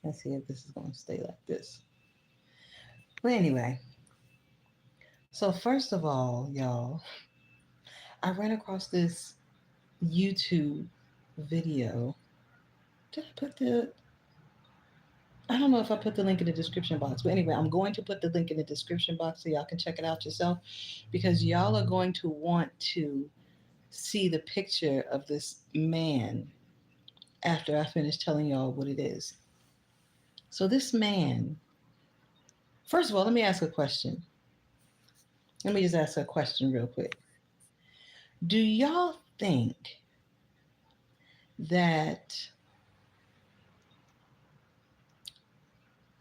Let's see if this is going to stay like this. But anyway, so first of all, y'all, I ran across this YouTube video. Did I put the I don't know if I put the link in the description box, but anyway, I'm going to put the link in the description box so y'all can check it out yourself because y'all are going to want to see the picture of this man after I finish telling y'all what it is. So, this man, first of all, let me ask a question. Let me just ask a question real quick. Do y'all think that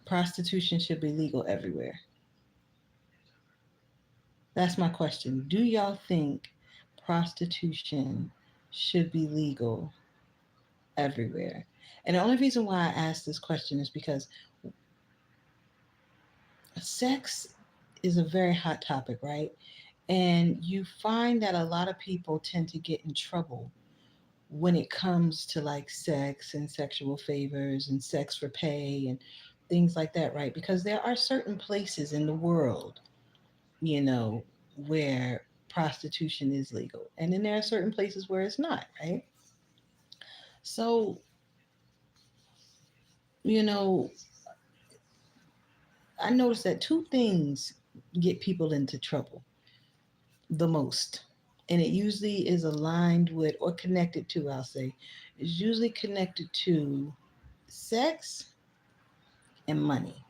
prostitution should be legal everywhere? That's my question. Do y'all think prostitution should be legal everywhere? And the only reason why I ask this question is because sex is a very hot topic, right? And you find that a lot of people tend to get in trouble when it comes to like sex and sexual favors and sex for pay and things like that, right? Because there are certain places in the world, you know, where prostitution is legal. And then there are certain places where it's not, right? So, you know, I noticed that two things get people into trouble the most. And it usually is aligned with or connected to, I'll say, is usually connected to sex and money.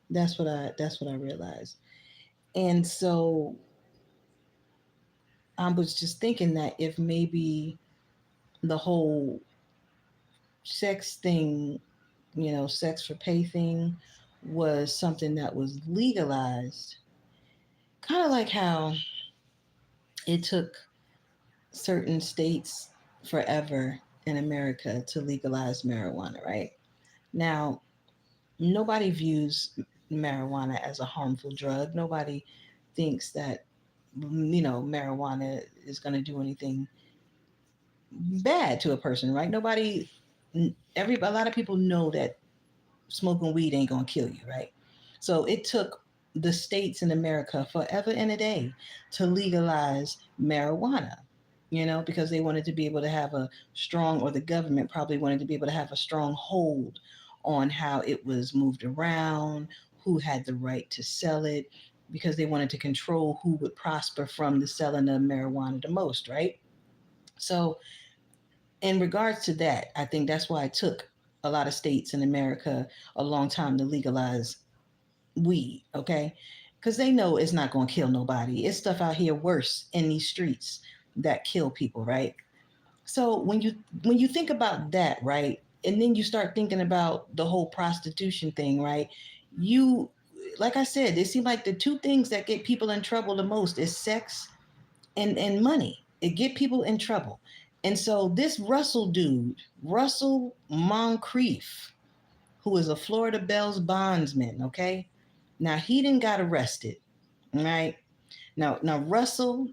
That's what I realized. And so I was just thinking that if maybe the whole sex thing, sex for pay thing was something that was legalized, kind of like how it took certain states forever in America to legalize marijuana, right? Now, nobody views marijuana as a harmful drug. Nobody thinks that, marijuana is going to do anything bad to a person, right? A lot of people know that smoking weed ain't going to kill you, right? So it took the states in America forever and a day to legalize marijuana, because they wanted to be able to have a strong, or the government probably wanted to be able to have a strong hold on how it was moved around, who had the right to sell it, because they wanted to control who would prosper from the selling of marijuana the most, right? So, in regards to that, I think that's why it took a lot of states in America a long time to legalize weed, okay? Because they know it's not going to kill nobody. It's stuff out here worse in these streets that kill people, right? So when you think about that, right, and then you start thinking about the whole prostitution thing, right? You, like I said, it seems like the two things that get people in trouble the most is sex and money. It get people in trouble. And so this Russell dude, Russell Moncrief, who is a Florida Bell's bondsman, okay? Now he didn't got arrested, right? Now Russell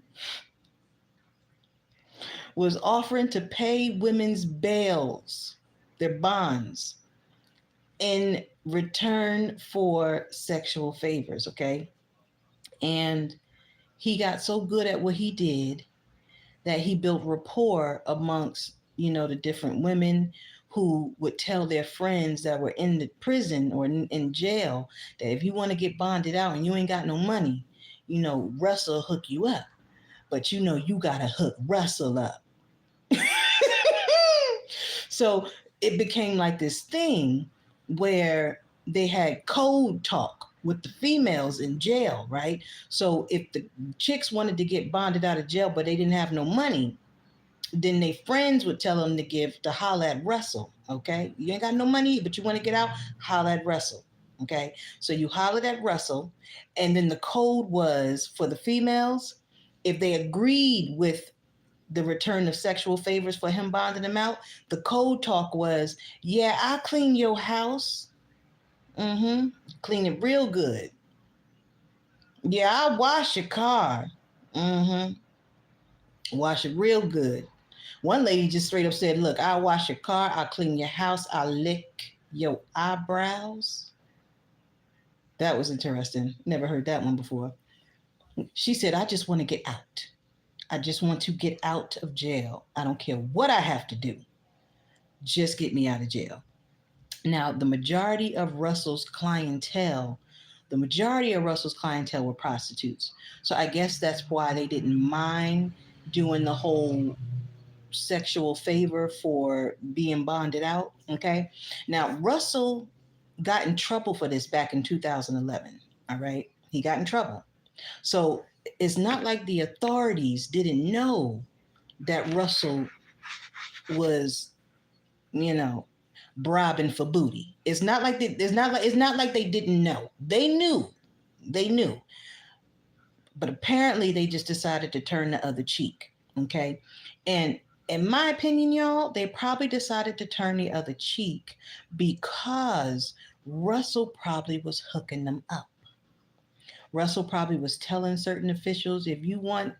was offering to pay women's bails, their bonds, in return for sexual favors, okay? And he got so good at what he did that he built rapport amongst, the different women who would tell their friends that were in the prison or in jail that if you want to get bonded out and you ain't got no money, Russell hook you up. But you gotta hook Russell up. So it became like this thing where they had code talk with the females in jail, right? So if the chicks wanted to get bonded out of jail, but they didn't have no money, then their friends would tell them to holler at Russell. Okay, you ain't got no money, but you want to get out, holler at Russell. Okay, so you hollered at Russell, and then the code was for the females, if they agreed with the return of sexual favors for him bonding them out, the code talk was, yeah, I'll clean your house. Mm-hmm. Clean it real good. Yeah, I'll wash your car. Mm-hmm. Wash it real good. One lady just straight up said, look, I'll wash your car, I'll clean your house, I'll lick your eyebrows. That was interesting. Never heard that one before. She said, I just want to get out. I just want to get out of jail. I don't care what I have to do. Just get me out of jail. Now, the majority of Russell's clientele were prostitutes. So I guess that's why they didn't mind doing the whole sexual favor for being bonded out. Okay. Now, Russell got in trouble for this back in 2011. All right. He got in trouble. So it's not like the authorities didn't know that Russell was, you know, bribing for booty. It's not like they didn't know. They knew. They knew. But apparently they just decided to turn the other cheek. Okay. And in my opinion, y'all, they probably decided to turn the other cheek because Russell probably was hooking them up. Russell probably was telling certain officials, if you want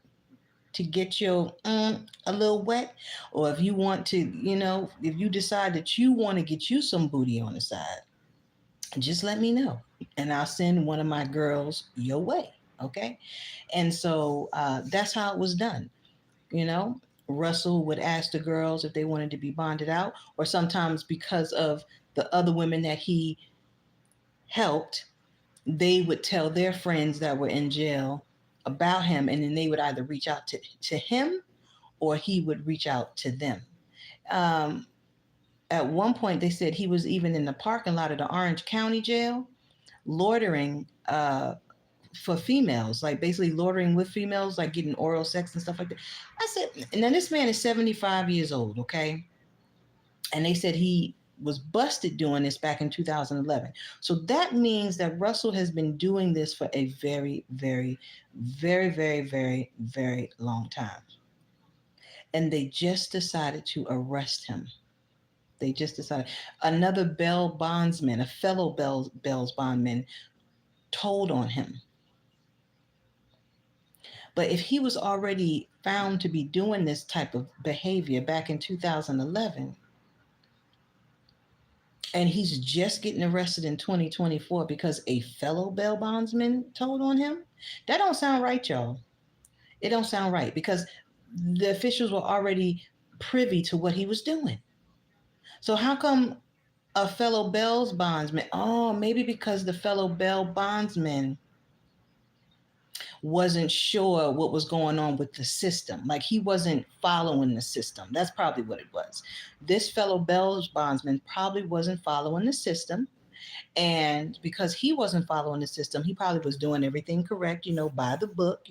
to get your a little wet, or if you want to, if you decide that you want to get you some booty on the side, just let me know and I'll send one of my girls your way. Okay. And so that's how it was done. You know, Russell would ask the girls if they wanted to be bonded out, or sometimes because of the other women that he helped, they would tell their friends that were in jail about him, and then they would either reach out to him or he would reach out to them. Um, at one point, they said he was even in the parking lot of the Orange County jail, loitering for females, like basically loitering with females, like getting oral sex and stuff like that. I said, and then this man is 75 years old, okay? And they said he was busted doing this back in 2011. So that means that Russell has been doing this for a very, very, very, very, very, very long time. And they just decided to arrest him. They just decided. Another BAiL bondsman, a fellow BAiL's bondman, told on him. But if he was already found to be doing this type of behavior back in 2011, and he's just getting arrested in 2024 because a fellow BAiL bondsman told on him, that don't sound right, y'all. It don't sound right because the officials were already privy to what he was doing. So how come a fellow BAiL's bondsman? Oh, maybe because the fellow BAiL bondsman wasn't sure what was going on with the system. Like he wasn't following the system. That's probably what it was. This fellow BAiL's bondsman probably wasn't following the system. And because he wasn't following the system, he probably was doing everything correct, by the book,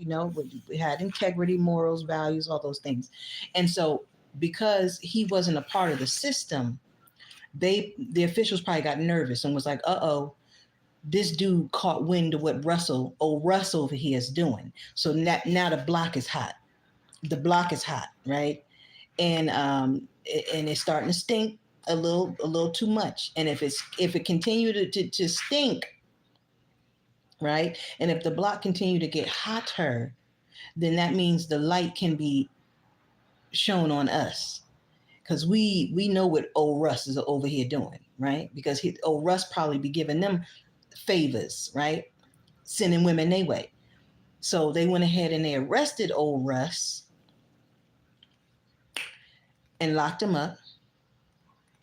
we had integrity, morals, values, all those things. And so because he wasn't a part of the system, the officials probably got nervous and was like, uh-oh, this dude caught wind of what Russell over here is doing. So now the block is hot. The block is hot, right? And it's starting to stink a little too much. And if it continued to stink, right? And if the block continue to get hotter, then that means the light can be shown on us. Because we know what old Russ is over here doing, right? Because old Russ probably be giving them favors, right? Sending women their way. So they went ahead and they arrested old Russ and locked him up.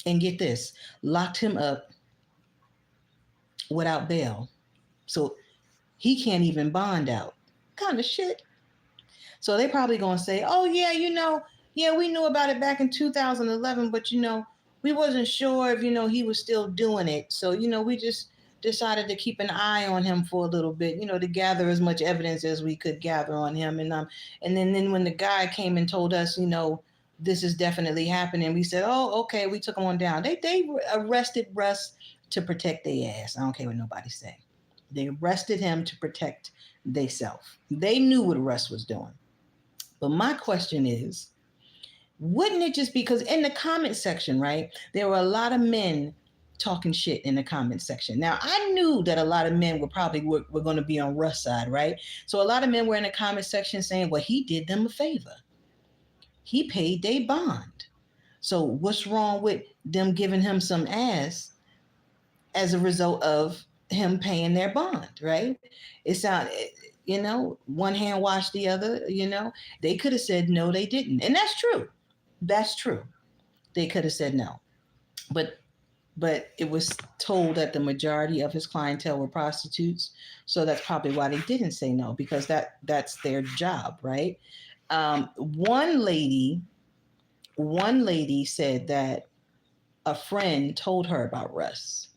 And get this, locked him up without bail. So he can't even bond out. Kind of shit. So they probably gonna say, oh yeah, we knew about it back in 2011, but we wasn't sure if he was still doing it. So we just decided to keep an eye on him for a little bit, to gather as much evidence as we could gather on him. And then when the guy came and told us, this is definitely happening, we said, oh, okay, we took him on down. They arrested Russ to protect their ass. I don't care what nobody say. They arrested him to protect themselves. They knew what Russ was doing. But my question is, wouldn't it just be because in the comment section, right, there were a lot of men talking shit in the comment section. Now, I knew that a lot of men were going to be on Russ' side, right? So a lot of men were in the comment section saying, well, he did them a favor. He paid their bond. So what's wrong with them giving him some ass as a result of him paying their bond, right? It sounded, one hand washed the other. They could have said no, they didn't. And that's true. That's true. They could have said no. But it was told that the majority of his clientele were prostitutes, so that's probably why they didn't say no, because that's their job, right? One lady said that a friend told her about Russ,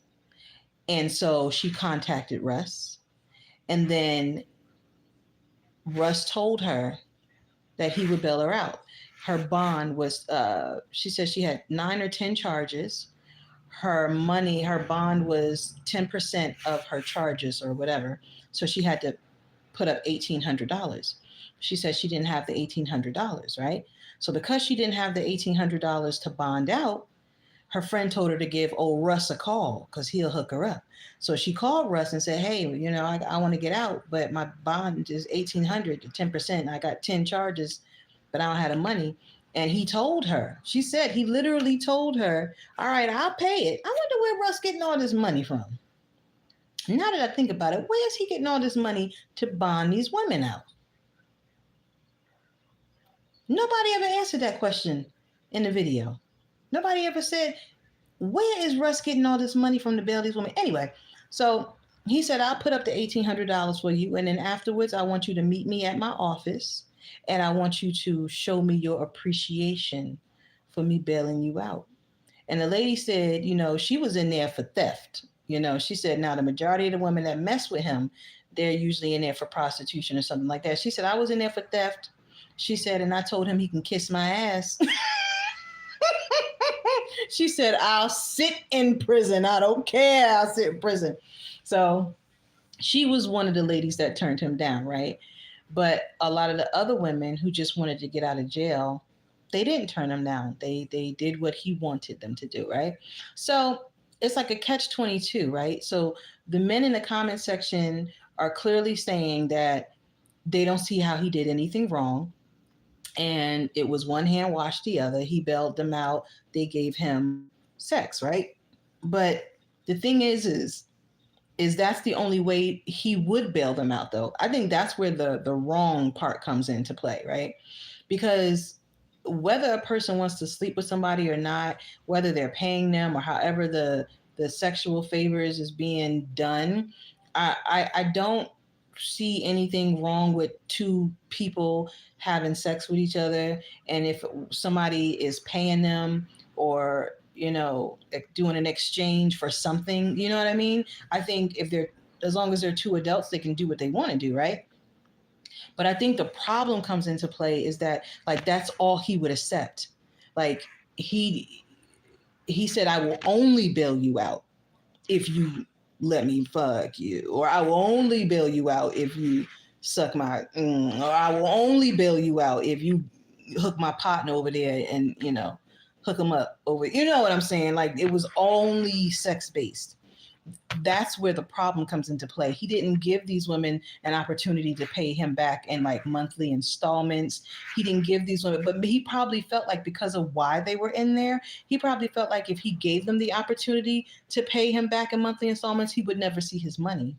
and so she contacted Russ, and then Russ told her that he would bail her out. Her bond was, she said she had 9 or 10 charges. Her bond was 10% of her charges or whatever. So she had to put up $1,800. She said she didn't have the $1,800, right? So because she didn't have the $1,800 to bond out, her friend told her to give old Russ a call because he'll hook her up. So she called Russ and said, "Hey, I want to get out, but my bond is 1,800 to 10%. I got 10 charges, but I don't have the money." And he told her, she said, he literally told her, "All right, I'll pay it." I wonder where Russ getting all this money from. Now that I think about it, where is he getting all this money to bond these women out? Nobody ever answered that question in the video. Nobody ever said, where is Russ getting all this money from to bail these women? Anyway, so he said, "I'll put up the $1,800 for you. And then afterwards, I want you to meet me at my office. And I want you to show me your appreciation for me bailing you out." And the lady said, she was in there for theft. She said, now the majority of the women that mess with him, they're usually in there for prostitution or something like that. She said, "I was in there for theft." She said, "And I told him he can kiss my ass." She said, "I'll sit in prison. I don't care. I'll sit in prison." So she was one of the ladies that turned him down, right? But a lot of the other women who just wanted to get out of jail, they didn't turn him down. They did what he wanted them to do, right? So it's like a catch-22, right? So the men in the comment section are clearly saying that they don't see how he did anything wrong. And it was one hand washed the other. He bailed them out. They gave him sex, right? But the thing is that's the only way he would bail them out, though. I think that's where the wrong part comes into play, right? Because whether a person wants to sleep with somebody or not, whether they're paying them or however the sexual favors is being done, I don't see anything wrong with two people having sex with each other. And if somebody is paying them or doing an exchange for something, you know what I mean? I think as long as they're two adults, they can do what they want to do, right? But I think the problem comes into play is that, like, that's all he would accept. Like, he said, "I will only bail you out if you let me fuck you," or "I will only bail you out if you suck my," or "I will only bail you out if you hook my partner over there and hook him up over." You know what I'm saying? Like, it was only sex based. That's where the problem comes into play. He didn't give these women an opportunity to pay him back in like monthly installments. He didn't give these women, but he probably felt like, because of why they were in there, he probably felt like if he gave them the opportunity to pay him back in monthly installments, he would never see his money.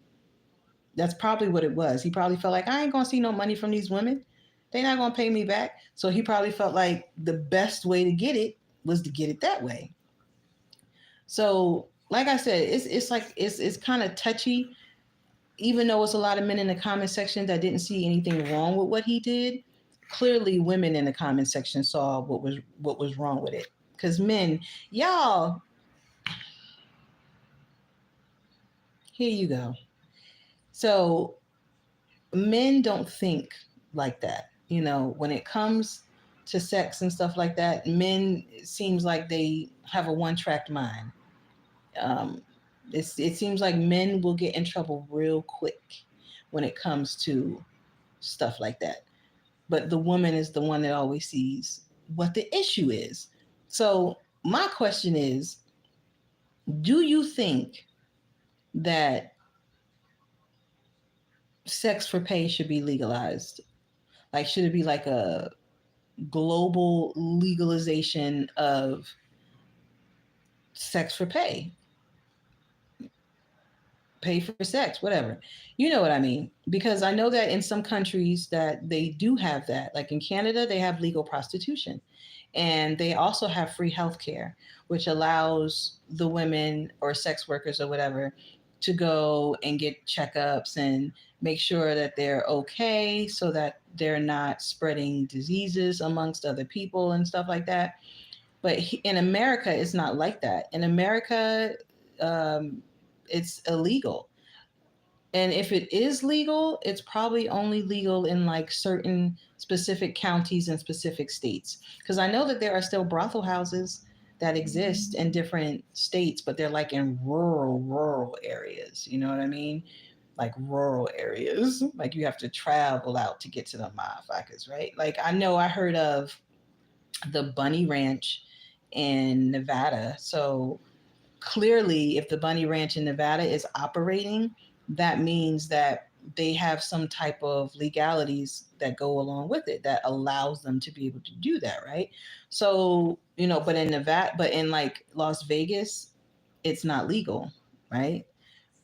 That's probably what it was. He probably felt like, I ain't gonna see no money from these women. They're not gonna pay me back. So he probably felt like the best way to get it was to get it that way. So, like I said, it's kind of touchy. Even though it's a lot of men in the comment section that didn't see anything wrong with what he did, clearly women in the comment section saw what was wrong with it. Because men, y'all, here you go. So men don't think like that. When it comes to sex and stuff like that, men, it seems like they have a one-track mind. Um, it seems like men will get in trouble real quick when it comes to stuff like that. But the woman is the one that always sees what the issue is. So my question is, do you think that sex for pay should be legalized? Like, should it be like a global legalization of sex for pay? pay for sex, whatever. You know what I mean? Because I know that in some countries that they do have that. Like in Canada, they have legal prostitution. And they also have free healthcare, which allows the women or sex workers or whatever to go and get checkups and make sure that they're okay so that they're not spreading diseases amongst other people and stuff like that. But in America, it's not like that. In America, um, it's illegal. And if it is legal, it's probably only legal in like certain specific counties and specific states. Because I know that there are still brothel houses that exist in different states, but they're like in rural areas. You know what I mean? Like rural areas. Like you have to travel out to get to the motherfuckers, right? Like I know I heard of the Bunny Ranch in Nevada. So clearly, if the Bunny Ranch in Nevada is operating, that means that they have some type of legalities that go along with it that allows them to be able to do that, right? So, but in Nevada, but in like Las Vegas, it's not legal, right?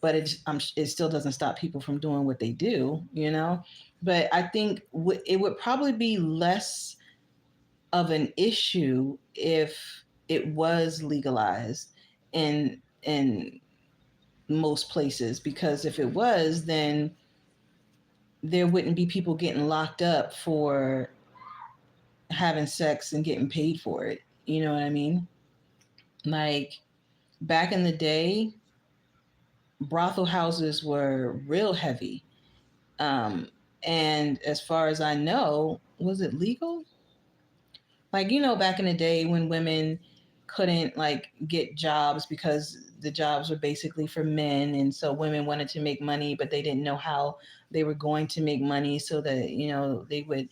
But it still doesn't stop people from doing what they do. But I think it would probably be less of an issue if it was legalized in most places, because if it was, then there wouldn't be people getting locked up for having sex and getting paid for it. You know what I mean? Like back in the day, brothel houses were real heavy. Um, and as far as I know, was it legal? Like, back in the day when women couldn't like get jobs because the jobs were basically for men. And so women wanted to make money, but they didn't know how they were going to make money. So that, they would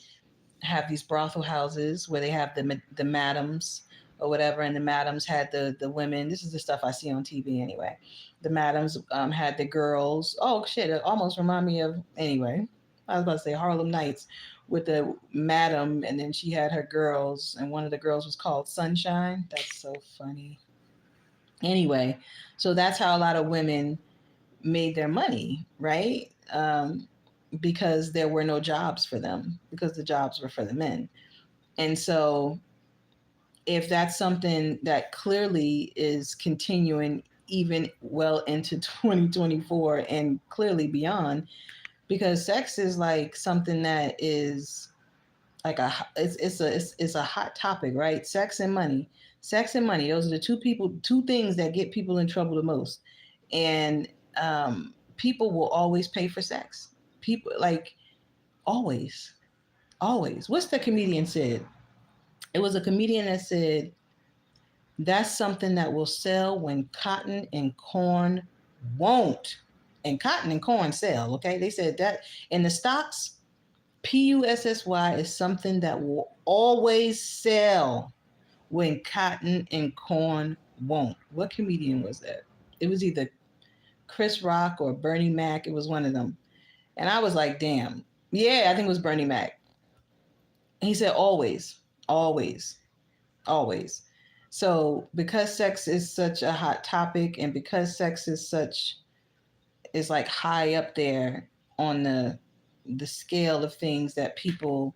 have these brothel houses where they have the madams or whatever, and the madams had the women. This is the stuff I see on TV anyway. The madams had the girls. Oh shit! It almost remind me of anyway. I was about to say Harlem Nights with the madam, and then she had her girls, and one of the girls was called Sunshine. That's so funny. Anyway, so that's how a lot of women made their money, right? Because there were no jobs for them because the jobs were for the men. And so if that's something that clearly is continuing even well into 2024 and clearly beyond, because sex is like something that is like it's a hot topic, right? Sex and money, those are the two things that get people in trouble the most. And people will always pay for sex. People like always. Always. What's the comedian said? It was a comedian that said, that's something that will sell when cotton and corn won't. And cotton and corn sell, okay? They said that in the stocks, PUSSY is something that will always sell when cotton and corn won't. What comedian was that? It was either Chris Rock or Bernie Mac. It was one of them. And I was like, damn. Yeah, I think it was Bernie Mac. He said, always, always, always. So because sex is such a hot topic, and because sex is like high up there on the scale of things that people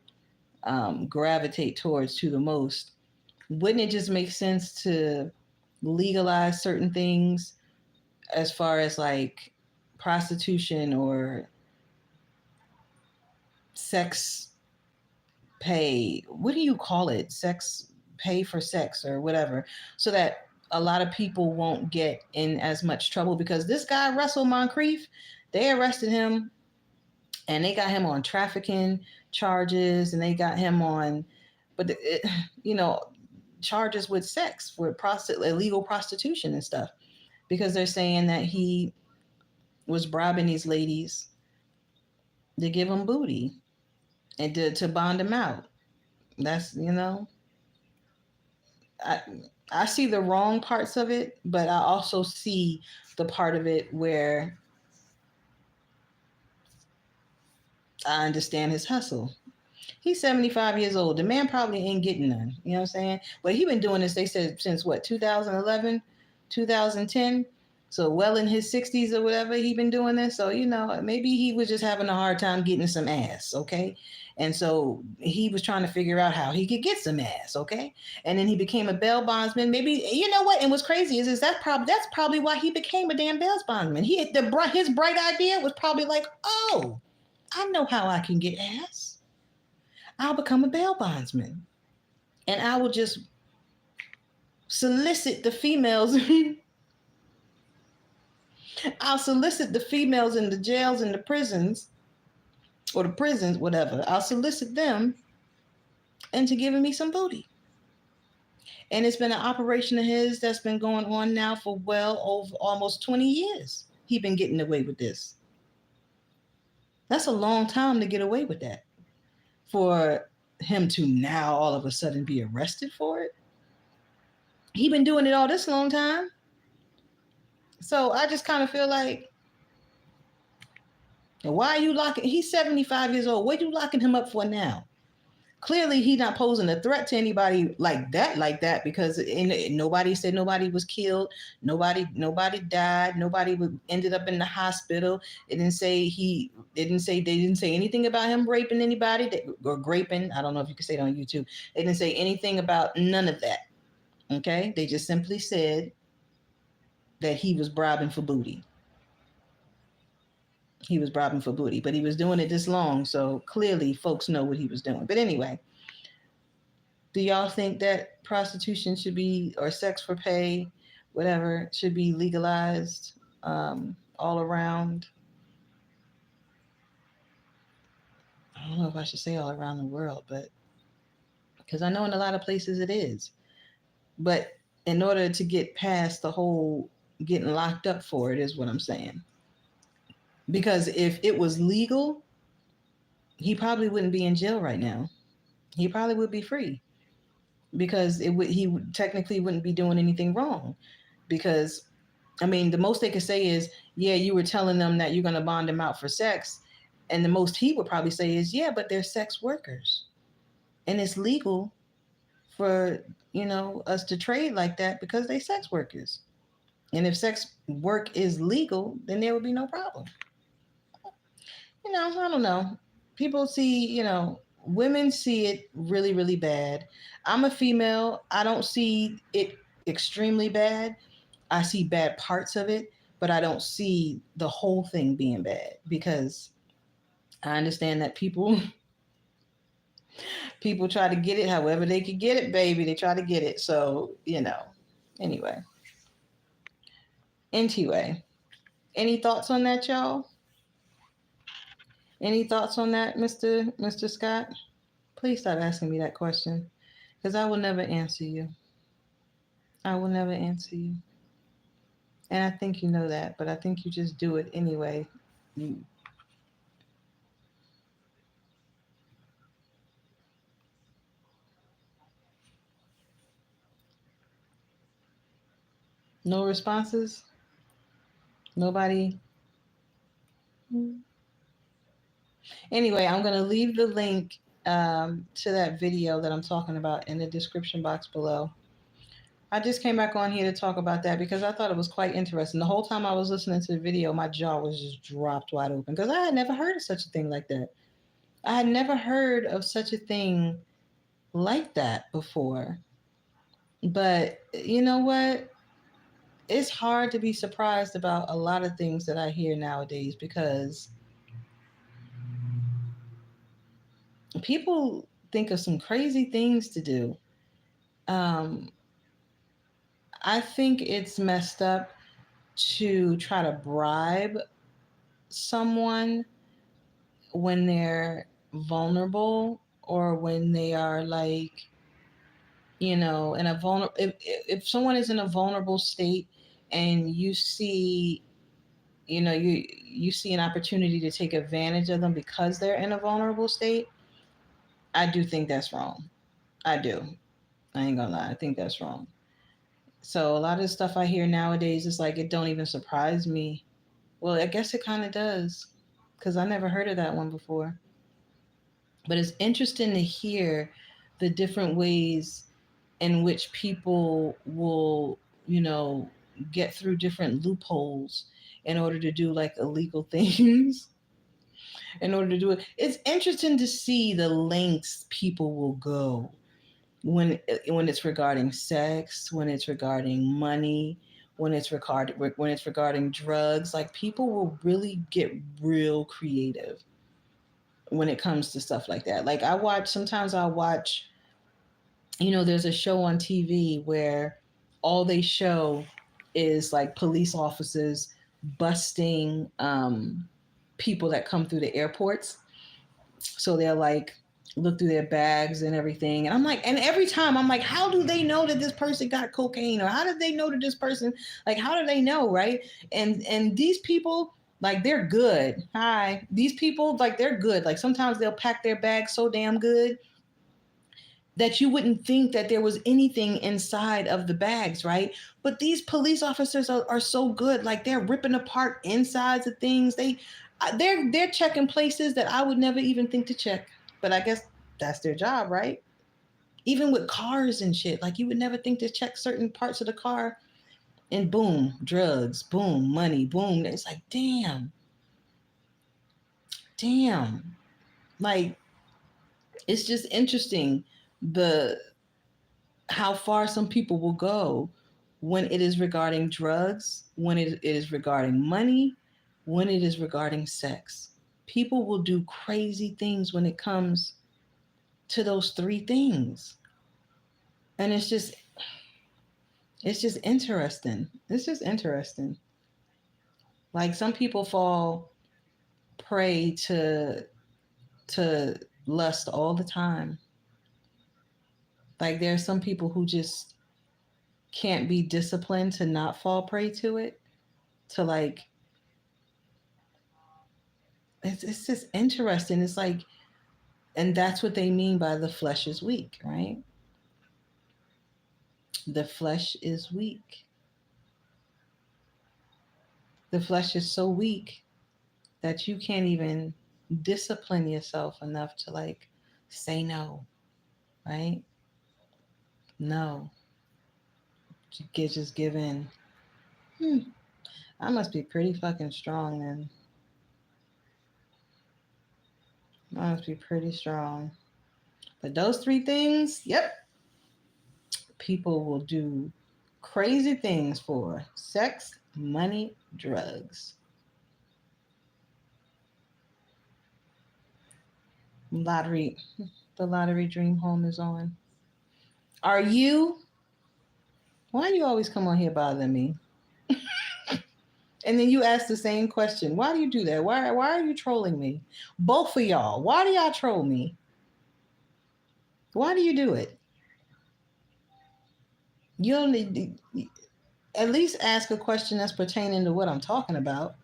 gravitate towards to the most, wouldn't it just make sense to legalize certain things as far as like prostitution or sex pay? What do you call it? Sex pay for sex or whatever, so that a lot of people won't get in as much trouble. Because this guy Russell Moncrief, they arrested him and they got him on trafficking charges, and they got him on, but you know, charges with sex for illegal prostitution and stuff, because they're saying that he was bribing these ladies to give him booty and to bond him out. That's, I I see the wrong parts of it, but I also see the part of it where I understand his hustle. He's 75 years old. The man probably ain't getting none. You know what I'm saying? But he been doing this, they said, since what, 2011, 2010. So well in his 60s or whatever, he been doing this. So, maybe he was just having a hard time getting some ass, okay? And so he was trying to figure out how he could get some ass, okay? And then he became a bail bondsman. Maybe, you know what? And what's crazy is that's probably why he became a damn bail bondsman. His bright idea was probably like, oh, I know how I can get ass. I'll become a bail bondsman, and I will just solicit the females. I'll solicit the females in the jails and the prisons, or the prisons, whatever. I'll solicit them into giving me some booty. And it's been an operation of his that's been going on now for well over almost 20 years. He been getting away with this. That's a long time to get away with that. For him to now all of a sudden be arrested for it. He been doing it all this long time. So I just kind of feel like, why are you locking? He's 75 years old. What are you locking him up for now? Clearly, he's not posing a threat to anybody like that, because nobody said nobody was killed. Nobody died. Nobody ended up in the hospital. They didn't say anything about him raping anybody or graping. I don't know if you can say it on YouTube. They didn't say anything about none of that. Okay. They just simply said that he was bribing for booty. He was bribing for booty, but he was doing it this long. So clearly folks know what he was doing. But anyway, do y'all think that prostitution should be, or sex for pay, whatever, should be legalized all around? I don't know if I should say all around the world, but because I know in a lot of places it is. But in order to get past the whole getting locked up for it is what I'm saying. Because if it was legal, he probably wouldn't be in jail right now. He probably would be free, because he technically wouldn't be doing anything wrong. Because, I mean, the most they could say is, yeah, you were telling them that you're going to bond them out for sex. And the most he would probably say is, yeah, but they're sex workers. And it's legal for, us to trade like that because they sex workers. And if sex work is legal, then there would be no problem. I don't know. People see, women see it really, really bad. I'm a female. I don't see it extremely bad. I see bad parts of it, but I don't see the whole thing being bad, because I understand that people try to get it however they can get it, baby. They try to get it. So, anyway. Any thoughts on that, y'all? Any thoughts on that, Mr. Scott? Please stop asking me that question, because I will never answer you. I will never answer you. And I think you know that, but I think you just do it anyway. No responses? Nobody? Anyway, I'm going to leave the link to that video that I'm talking about in the description box below. I just came back on here to talk about that because I thought it was quite interesting. The whole time I was listening to the video, my jaw was just dropped wide open, because I had never heard of such a thing like that. I had never heard of such a thing like that before. But you know what? It's hard to be surprised about a lot of things that I hear nowadays, because people think of some crazy things to do. I think it's messed up to try to bribe someone when they're vulnerable, or when they are like, in a vulnerable, if someone is in a vulnerable state and you see, you see an opportunity to take advantage of them because they're in a vulnerable state. I do think that's wrong. I do. I ain't gonna lie. I think that's wrong. So a lot of the stuff I hear nowadays is like, it don't even surprise me. Well, I guess it kind of does, because I never heard of that one before. But it's interesting to hear the different ways in which people will, get through different loopholes in order to do like illegal things in order to do it. It's interesting to see the lengths people will go when it's regarding sex, when it's regarding money, when it's regarding drugs. Like people will really get real creative when it comes to stuff like that. Like sometimes I'll watch, there's a show on TV where all they show is like police officers busting people that come through the airports. So they'll like look through their bags and everything. And I'm like, and every time I'm like, how do they know that this person got cocaine? Or how did they know that this person, like, how do they know, right? And these people, like, they're good. Hi. These people, like, they're good. Like sometimes they'll pack their bags so damn good that you wouldn't think that there was anything inside of the bags, right? But these police officers are so good. Like they're ripping apart insides of things. They're checking places that I would never even think to check. But I guess that's their job, right? Even with cars and shit, like you would never think to check certain parts of the car, and boom, drugs, boom, money, boom. It's like, damn. Like it's just interesting the how far some people will go when it is regarding drugs, when it is regarding money, when it is regarding sex. People will do crazy things when it comes to those three things. And it's just interesting. It's just interesting. Like some people fall prey to lust all the time. Like there's some people who just can't be disciplined to not fall prey to it. To like it's just interesting. It's like, and that's what they mean by the flesh is weak, right? The flesh is weak. The flesh is so weak that you can't even discipline yourself enough to like say no, right? No. Just give in. I must be pretty fucking strong then. I must be pretty strong. But those three things, yep, people will do crazy things for: sex, money, drugs. Lottery, the lottery dream home is on. Are you? Why do you always come on here bothering me? And then you ask the same question. Why do you do that? Why are you trolling me? Both of y'all. Why do y'all troll me? Why do you do it? You don't need, at least ask a question that's pertaining to what I'm talking about.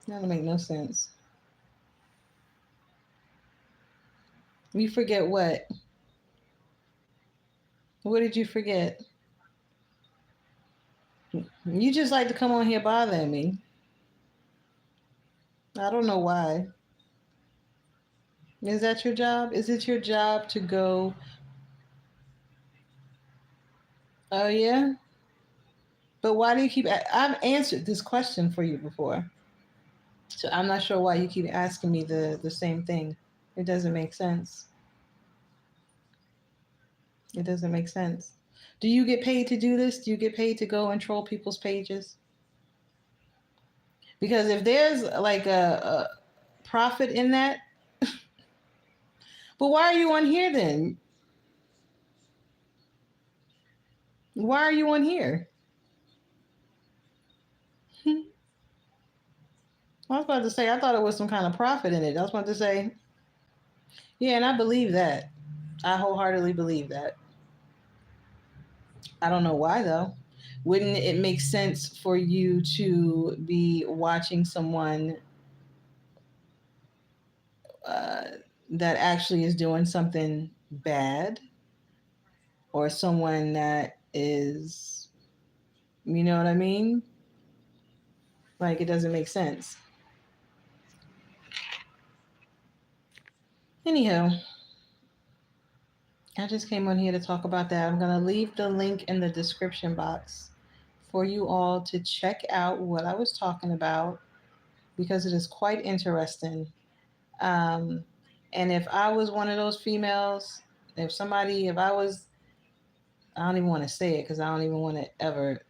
That don't make no sense. You forget what? What did you forget? You just like to come on here bothering me. I don't know why. Is that your job? Is it your job to go? Oh yeah. But why do you keep? I've answered this question for you before, so I'm not sure why you keep asking me the same thing. It doesn't make sense. It doesn't make sense. Do you get paid to do this? Do you get paid to go and troll people's pages? Because if there's like a profit in that, but why are you on here then? Why are you on here? I was about to say, I thought it was some kind of profit in it. I was about to say, yeah, and I believe that. I wholeheartedly believe that. I don't know why though. Wouldn't it make sense for you to be watching someone uh, that actually is doing something bad, or someone that is, you know what I mean? Like it doesn't make sense. Anyhow, I just came on here to talk about that. I'm going to leave the link in the description box for you all to check out what I was talking about because it is quite interesting. Um, and if I was one of those females, if I was, I don't even want to say it because I don't even want to ever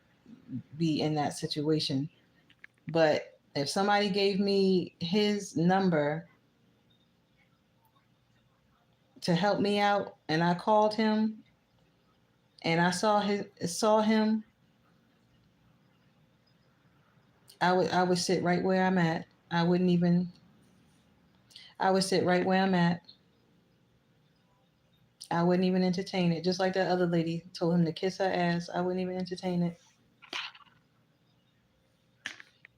be in that situation. But if somebody gave me his number to help me out and I called him and I saw him, I would sit right where I'm at. I wouldn't even I would sit right where I'm at. I wouldn't even entertain it. Just like that other lady told him to kiss her ass. I wouldn't even entertain it.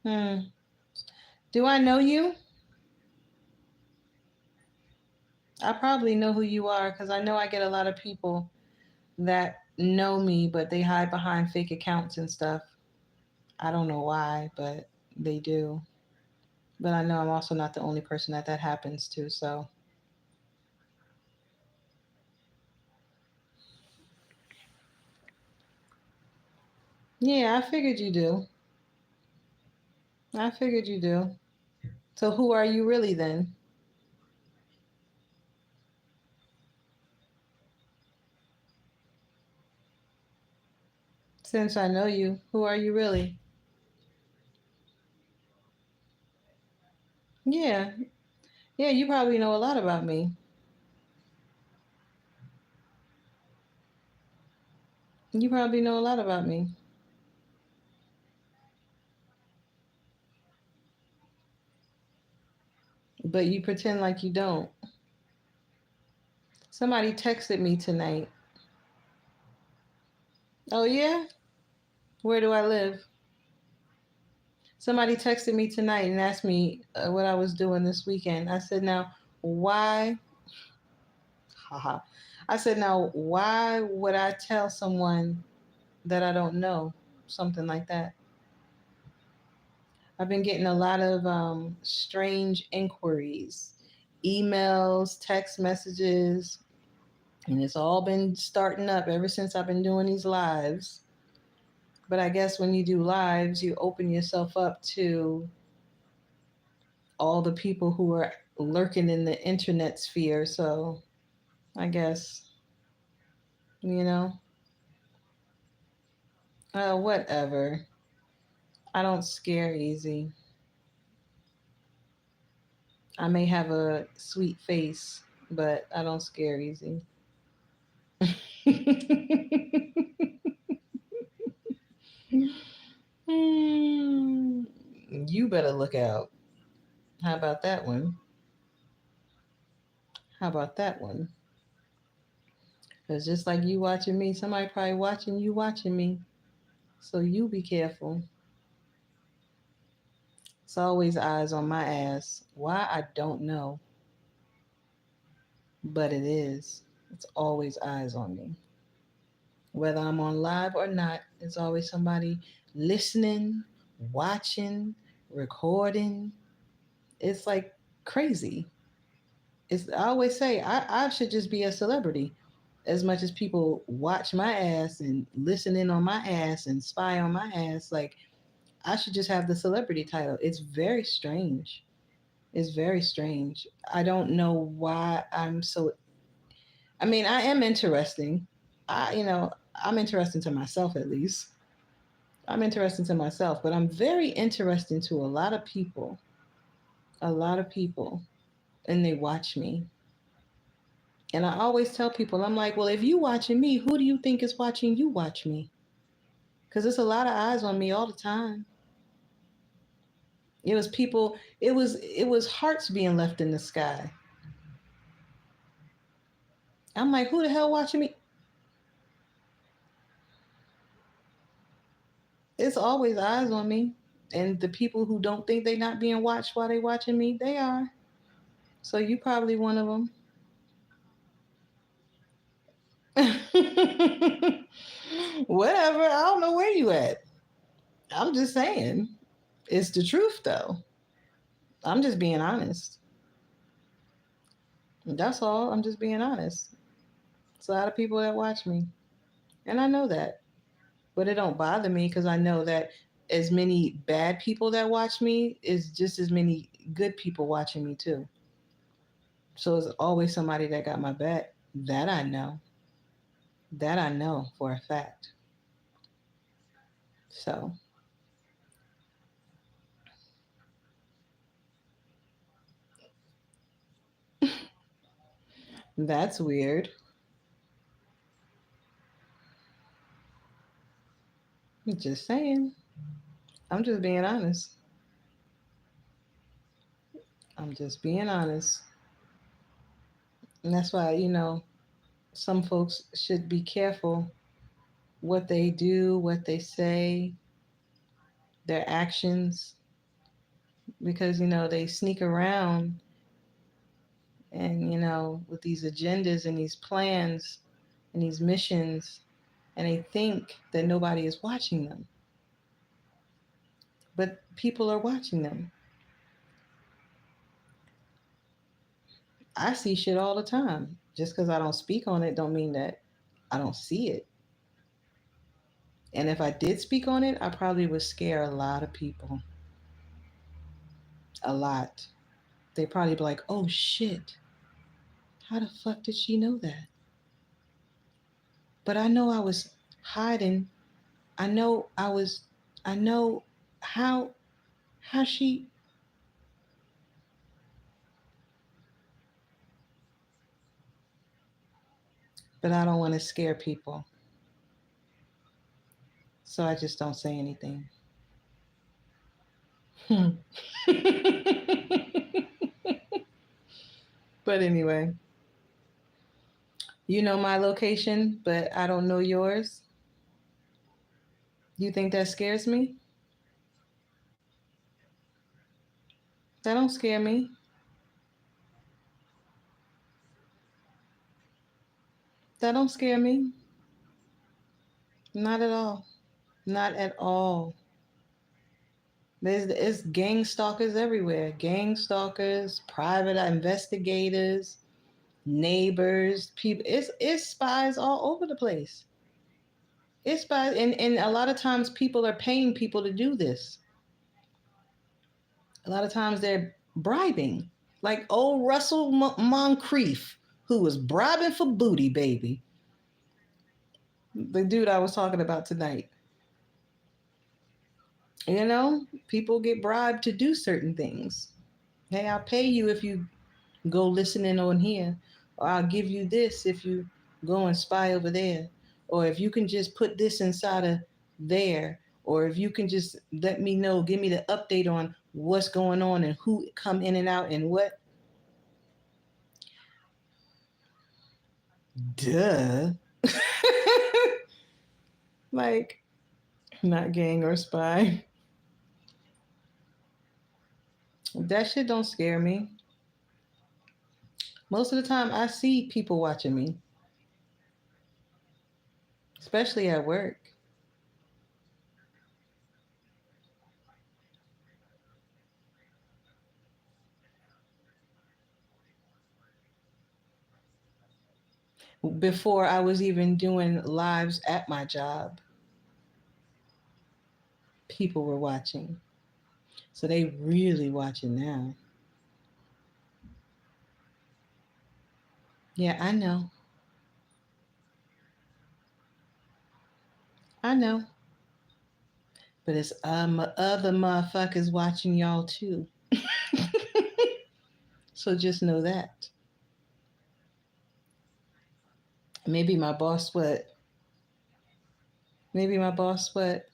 Hmm. Do I know you? I probably know who you are because I know I get a lot of people that know me, but they hide behind fake accounts and stuff. I don't know why, but they do. But I know I'm also not the only person that happens to. So, yeah, I figured you do. I figured you do. So, who are you really then? Since I know you, who are you really? Yeah, yeah, you probably know a lot about me. You probably know a lot about me, but you pretend like you don't. Somebody texted me tonight. Oh, yeah? Where do I live? Somebody texted me tonight and asked me what I was doing this weekend. I said, now, why? Haha. I said, now, why would I tell someone that I don't know? Something like that. I've been getting a lot of strange inquiries, emails, text messages, and it's all been starting up ever since I've been doing these lives. But I guess when you do lives, you open yourself up to all the people who are lurking in the internet sphere. So I guess, you know, whatever. I don't scare easy. I may have a sweet face, but I don't scare easy. Hmm, you better look out. How about that one? How about that one? Because just like you watching me, somebody probably watching me. So you be careful. It's always eyes on my ass. Why? I don't know. But it is. It's always eyes on me. Whether I'm on live or not, it's always somebody listening, watching, recording. It's like crazy. I always say I should just be a celebrity. As much as people watch my ass and listen in on my ass and spy on my ass, like I should just have the celebrity title. It's very strange. It's very strange. I don't know why I'm so. I mean, I am interesting. I'm interesting to myself at least. I'm interesting to myself, but I'm very interesting to a lot of people. A lot of people, and they watch me. And I always tell people, I'm like, well, if you watching me, who do you think is watching you watch me? Because there's a lot of eyes on me all the time. It was people. It was hearts being left in the sky. I'm like, who the hell watching me? It's always eyes on me. And the people who don't think they're not being watched while they watching me, they are. So you probably one of them. Whatever. I don't know where you at. I'm just saying. It's the truth though. I'm just being honest. That's all. I'm just being honest. It's a lot of people that watch me. And I know that. But it don't bother me because I know that as many bad people that watch me is just as many good people watching me too. So it's always somebody that got my back. That I know. That I know for a fact. So that's weird. Just saying. I'm just being honest. I'm just being honest. And that's why, some folks should be careful what they do, what they say, their actions, because, they sneak around and, with these agendas and these plans and these missions, and they think that nobody is watching them. But people are watching them. I see shit all the time. Just because I don't speak on it don't mean that I don't see it. And if I did speak on it, I probably would scare a lot of people. A lot. They probably be like, oh shit, how the fuck did she know that? But I know I was hiding. I know how she, but I don't want to scare people. So I just don't say anything. But anyway, you know my location, but I don't know yours. You think that scares me? That don't scare me. That don't scare me. Not at all. Not at all. It's gang stalkers everywhere. Gang stalkers, private investigators, neighbors, people. It's spies all over the place. It's spies, and a lot of times people are paying people to do this. A lot of times they're bribing, like old Russell Moncrief, who was bribing for booty, baby. The dude I was talking about tonight. People get bribed to do certain things. Hey, I'll pay you if you go listening on here, or I'll give you this if you go and spy over there, or if you can just put this inside of there, or if you can just let me know, give me the update on what's going on and who come in and out and what. Duh. Like, not gang or spy. That shit don't scare me. Most of the time I see people watching me, especially at work. Before I was even doing lives at my job, people were watching. So they really watching now. Yeah, I know. I know. But it's other motherfuckers watching y'all too. So just know that. Maybe my boss what? Maybe my boss what?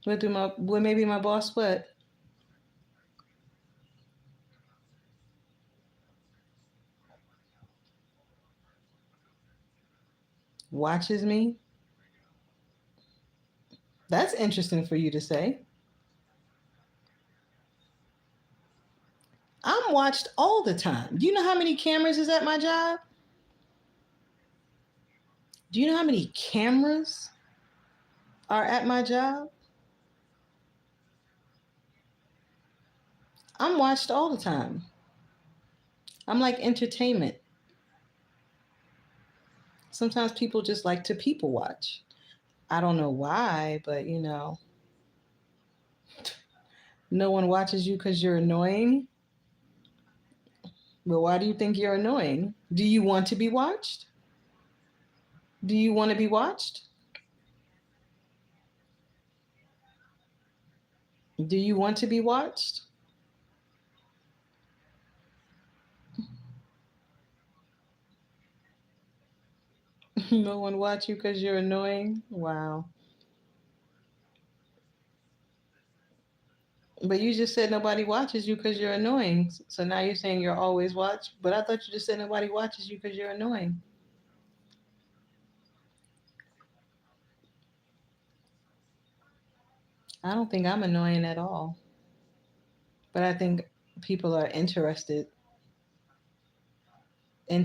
Maybe my boss what? Watches me? That's interesting for you to say. I'm watched all the time. Do you know how many cameras is at my job? Do you know how many cameras are at my job? I'm watched all the time. I'm like entertainment. Sometimes people just like to people watch. I don't know why, but no one watches you because you're annoying. But why do you think you're annoying? Do you want to be watched? Do you want to be watched? Do you want to be watched? No one watch you because you're annoying? Wow. But you just said nobody watches you because you're annoying. So now you're saying you're always watched. But I thought you just said nobody watches you because you're annoying. I don't think I'm annoying at all. But I think people are interested in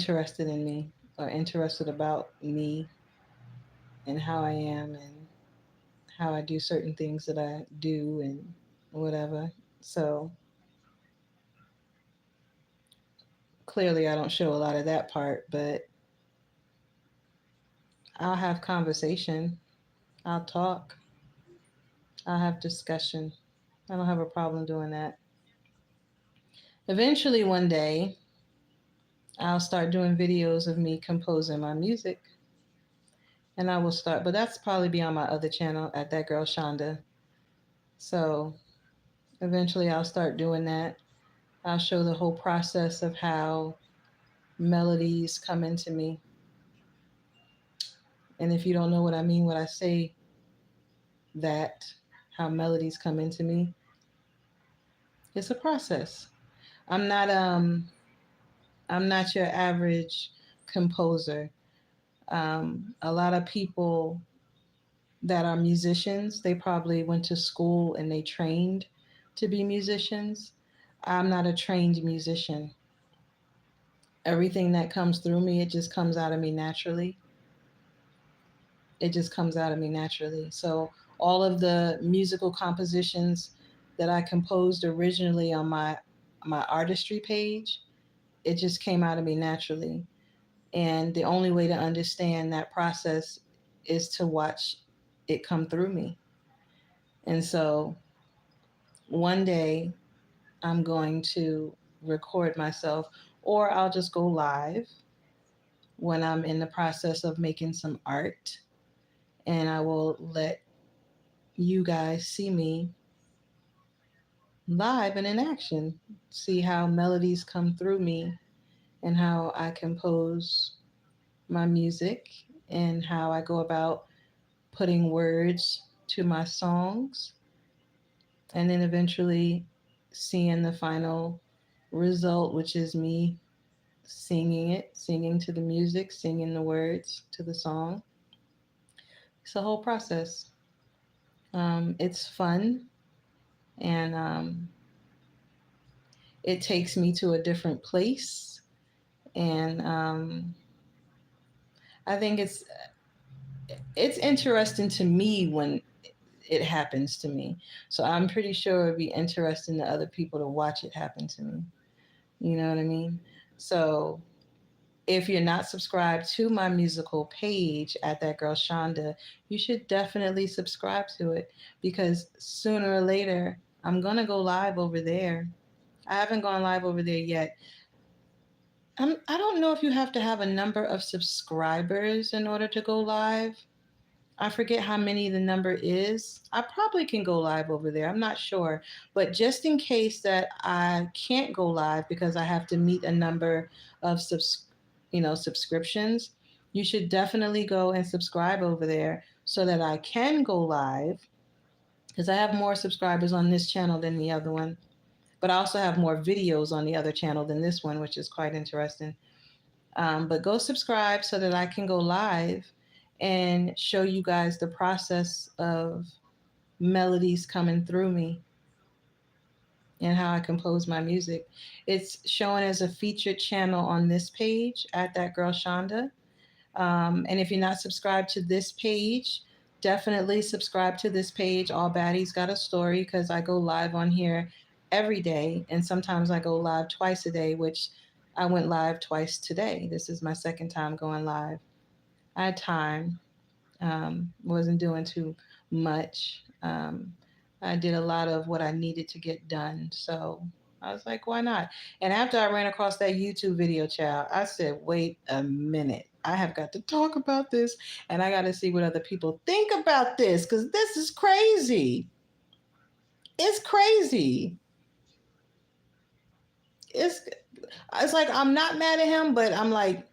me, or interested about me and how I am and how I do certain things that I do and whatever. So clearly I don't show a lot of that part, but I'll have conversation. I'll talk. I'll have discussion. I don't have a problem doing that. Eventually, one day, I'll start doing videos of me composing my music. And I will start, but that's probably be on my other channel at that girl Shanda. So eventually, I'll start doing that. I'll show the whole process of how melodies come into me. And if you don't know what I mean when I say that, how melodies come into me, it's a process. I'm not um I'm not your average composer. A lot of people that are musicians, they probably went to school and they trained to be musicians. I'm not a trained musician. Everything that comes through me, it just comes out of me naturally. It just comes out of me naturally. So all of the musical compositions that I composed originally on my artistry page, it just came out of me naturally. And the only way to understand that process is to watch it come through me. And so one day I'm going to record myself, or I'll just go live when I'm in the process of making some art, and I will let you guys see me live and in action, see how melodies come through me and how I compose my music and how I go about putting words to my songs, and then eventually seeing the final result, which is me singing it, singing to the music, singing the words to the song. It's a whole process. It's fun, and it takes me to a different place. And I think it's interesting to me when it happens to me. So I'm pretty sure it'd be interesting to other people to watch it happen to me. You know what I mean? So if you're not subscribed to my musical page at that girl Shonda, you should definitely subscribe to it, because sooner or later I'm gonna go live over there. I haven't gone live over there yet. I don't know if you have to have a number of subscribers in order to go live. I forget how many the number is. I probably can go live over there. I'm not sure. But just in case that I can't go live because I have to meet a number of subscriptions, you should definitely go and subscribe over there so that I can go live, because I have more subscribers on this channel than the other one. But I also have more videos on the other channel than this one, which is quite interesting. But go subscribe so that I can go live and show you guys the process of melodies coming through me and how I compose my music. It's showing as a featured channel on this page at that girl Shonda. And if you're not subscribed to this page, definitely subscribe to this page. All Baddies Got a Story, because I go live on here every day. And sometimes I go live twice a day, which I went live twice today. This is my second time going live. I had time. Wasn't doing too much. I did a lot of what I needed to get done. So I was like, why not? And after I ran across that YouTube video, child, I said, wait a minute. I have got to talk about this and I got to see what other people think about this because this is crazy. It's crazy. It's it's like I'm not mad at him, but I'm like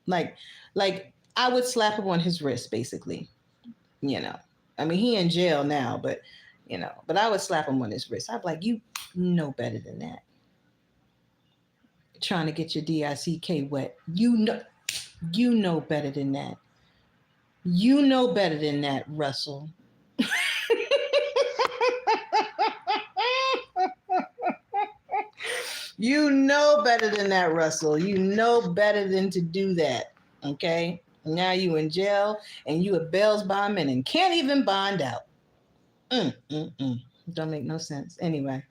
like I would slap him on his wrist basically, you know. I mean, he in jail now, but but I would slap him on his wrist. I'd be like, you know better than that. Trying to get your DICK wet. You know better than that. You know better than that, Russell. You know better than that, Russell. You know better than to do that. Okay? Now you in jail and you a bail's bondman and can't even bond out. Mm. Don't make no sense. Anyway,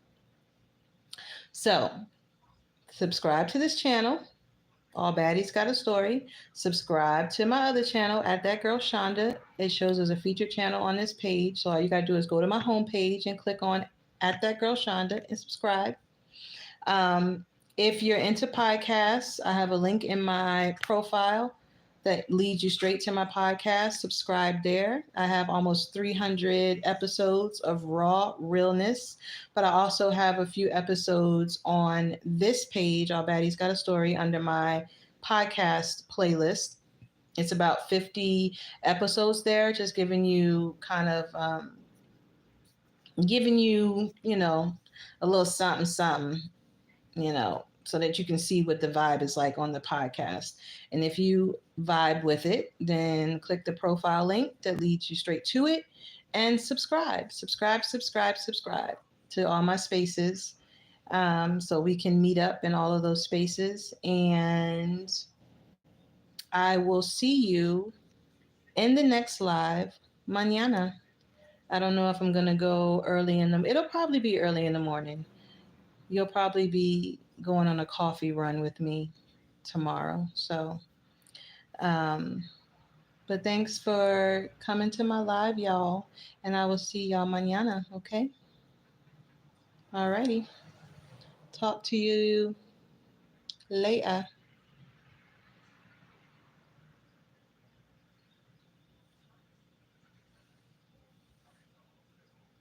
so subscribe to this channel. All Baddies Got a Story. Subscribe to my other channel at That Girl Shanda. It shows as a featured channel on this page. So all you gotta do is go to my homepage and click on at That Girl Shanda and subscribe. Um, if you're into podcasts, I have a link in my profile that leads you straight to my podcast. Subscribe there. I have almost 300 episodes of raw realness, but I also have a few episodes on this page, All Baddies Got a Story, under my podcast playlist. It's about 50 episodes there, just giving you kind of giving you, a little something, something, so that you can see what the vibe is like on the podcast. And if you vibe with it, then click the profile link that leads you straight to it and subscribe to all my spaces, so we can meet up in all of those spaces. And I will see you in the next live mañana. I don't know if I'm going to go early it'll probably be early in the morning. You'll probably be going on a coffee run with me tomorrow. So, um, but thanks for coming to my live, y'all. And I will see y'all mañana. Okay. Alrighty. Talk to you later.